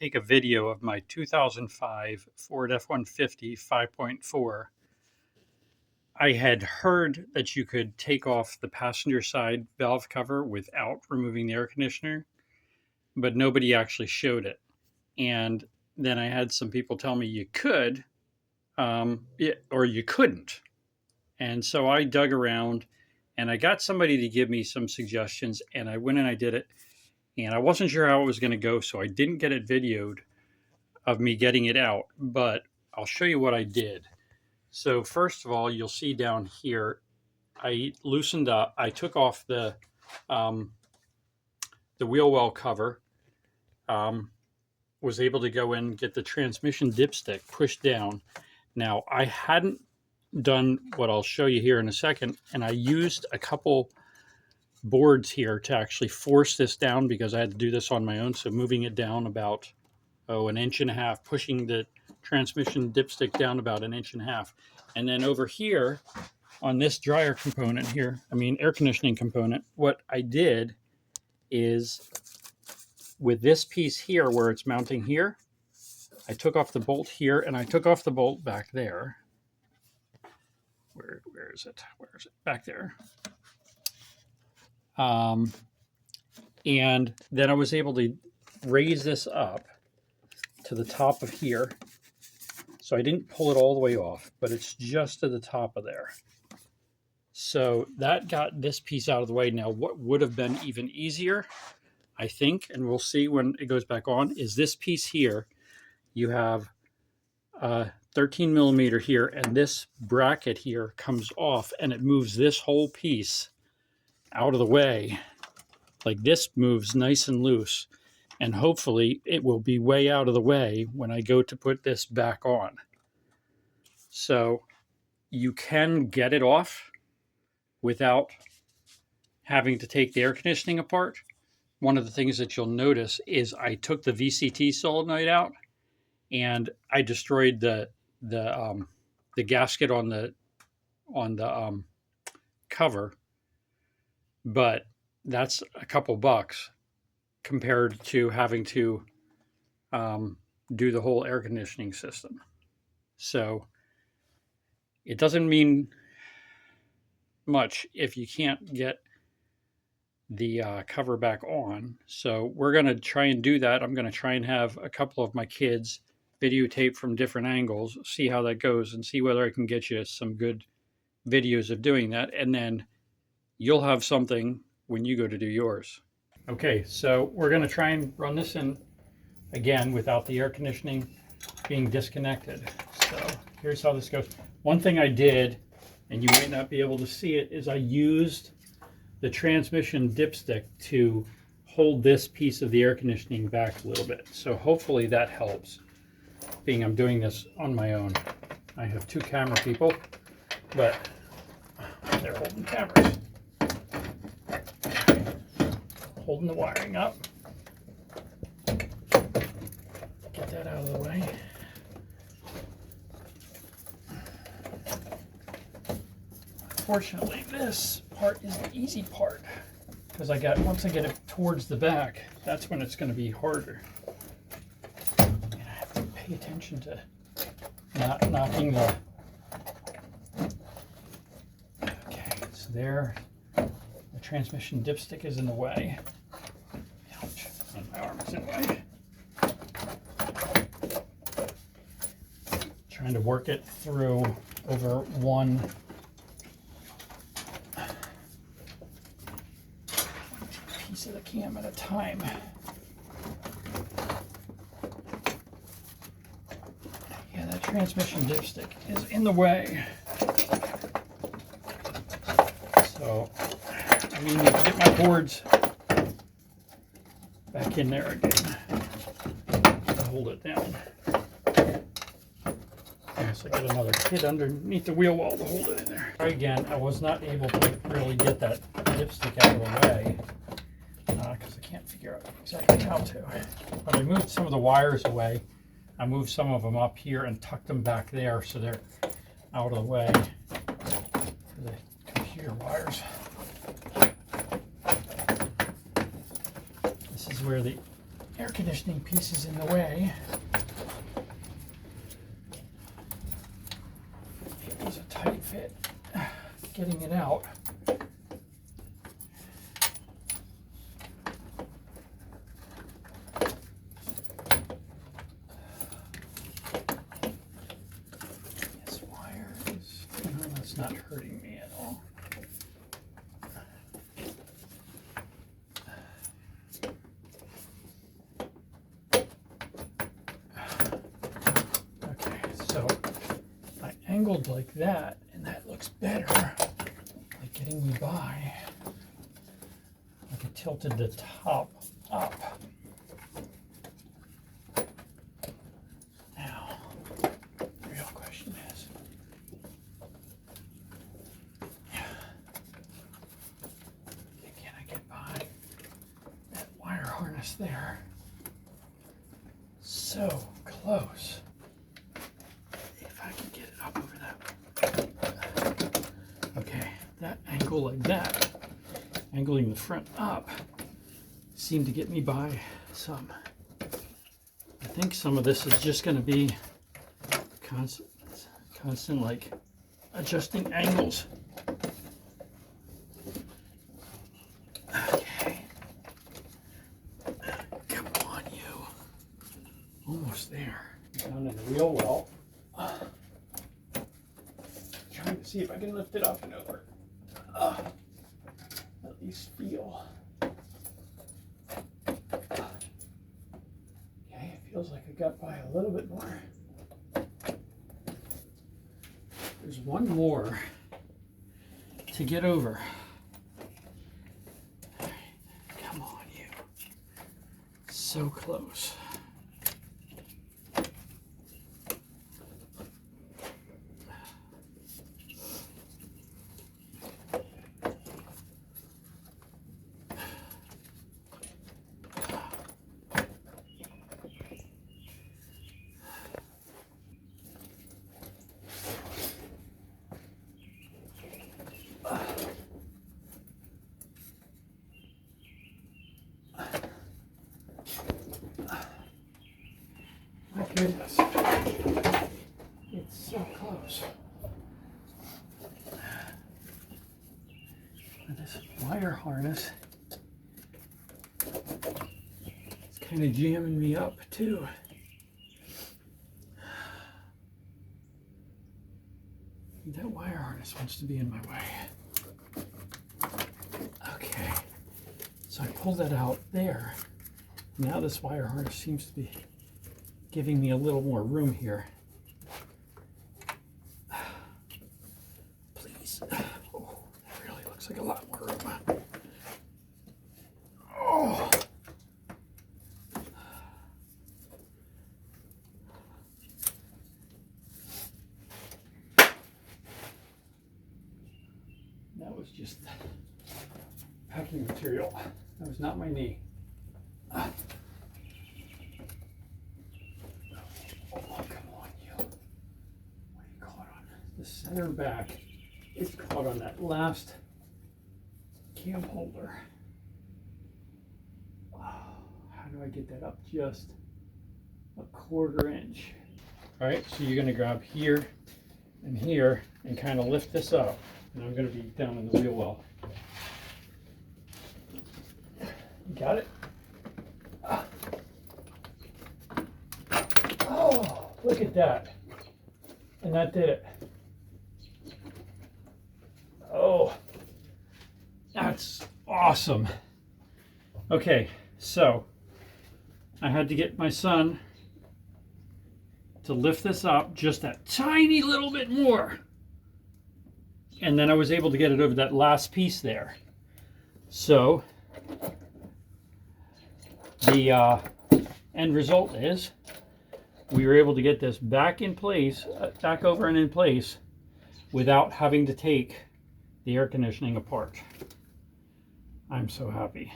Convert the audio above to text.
take a video of my 2005 Ford F-150 5.4. I had heard that you could take off the passenger side valve cover without removing the air conditioner, but nobody actually showed it. And then I had some people tell me you could, or you couldn't. And so I dug around and I got somebody to give me some suggestions, and I went and I did it. And I wasn't sure how it was going to go, so I didn't get it videoed of me getting it out, but I'll show you what I did. So first of all, you'll see down here, I loosened up, I took off the wheel well cover, was able to go in and get the transmission dipstick pushed down. Now, I hadn't done what I'll show you here in a second, and I used a couple boards here to actually force this down because I had to do this on my own. So moving it down about an inch and a half, pushing the transmission dipstick down about an inch and a half. And then over here on this dryer component here, air conditioning component, what I did is with this piece here where it's mounting here, I took off the bolt here and I took off the bolt back there. Where is it? Where is it? Back there. And then I was able to raise this up to the top of here. So I didn't pull it all the way off, but it's just to the top of there. So that got this piece out of the way. Now, what would have been even easier, I think, and we'll see when it goes back on, is this piece here. You have 13 millimeter here, and this bracket here comes off, and it moves this whole piece out of the way. Like this moves nice and loose, and hopefully it will be way out of the way when I go to put this back on. So you can get it off without having to take the air conditioning apart. One of the things that you'll notice is I took the VCT solenoid out and I destroyed the gasket on the cover. But that's a couple bucks compared to having to do the whole air conditioning system. So it doesn't mean much if you can't get the cover back on. So we're going to try and do that. I'm going to try and have a couple of my kids videotape from different angles, see how that goes, and see whether I can get you some good videos of doing that. And then you'll have something when you go to do yours. Okay, so we're going to try and run this in again without the air conditioning being disconnected. So here's how this goes. One thing I did, and you might not be able to see it, is I used the transmission dipstick to hold this piece of the air conditioning back a little bit. So hopefully that helps, being I'm doing this on my own. I have two camera people, but they're holding cameras. Holding the wiring up. Get that out of the way. Fortunately, this part is the easy part, because once I get it towards the back, that's when it's going to be harder. And I have to pay attention to not knocking the. Okay, so there. The transmission dipstick is in the way. Ouch, and my arm is in the way. Trying to work it through over one piece of the cam at a time. Yeah, that transmission dipstick is in the way. So I need to get my boards back in there again to hold it down. So I got another kit underneath the wheel well to hold it in there. Again, I was not able to really get that dipstick out of the way because I can't figure out exactly how to. But I moved some of the wires away. I moved some of them up here and tucked them back there so they're out of the way for the computer wires. This is where the air conditioning pieces in the way. It was a tight fit getting it out. This wire is, well, that's not hurting me at all. So I angled like that, and that looks better, like getting me by. Like I tilted the top up. Now, the real question is, can I get by that wire harness there? So close. Okay, that angle like that, angling the front up, seemed to get me by some. I think some of this is just going to be constant like adjusting angles. Okay, come on you, almost there. Down in the wheel well. Trying to see if I can lift it up and over. At least feel. Okay, it feels like I got by a little bit more. There's one more to get over. Come on, you. So close. My goodness, it's so close. And this wire harness is kind of jamming me up too. That wire harness wants to be in my way. Okay, so I pulled that out there. Now this wire harness seems to be giving me a little more room here. Please. Oh, that really looks like a lot more room. Oh. That was just packing material. That was not my knee. The center back is caught on that last cam holder. Oh, how do I get that up just a 1/4 inch? All right, so you're going to grab here and kind of lift this up. And I'm going to be down in the wheel well. You got it? Oh, look at that. And that did it. Oh, that's awesome. Okay, so I had to get my son to lift this up just a tiny little bit more. And then I was able to get it over that last piece there. So the end result is we were able to get this back in place, back over and in place without having to take the air conditioning apart. I'm so happy.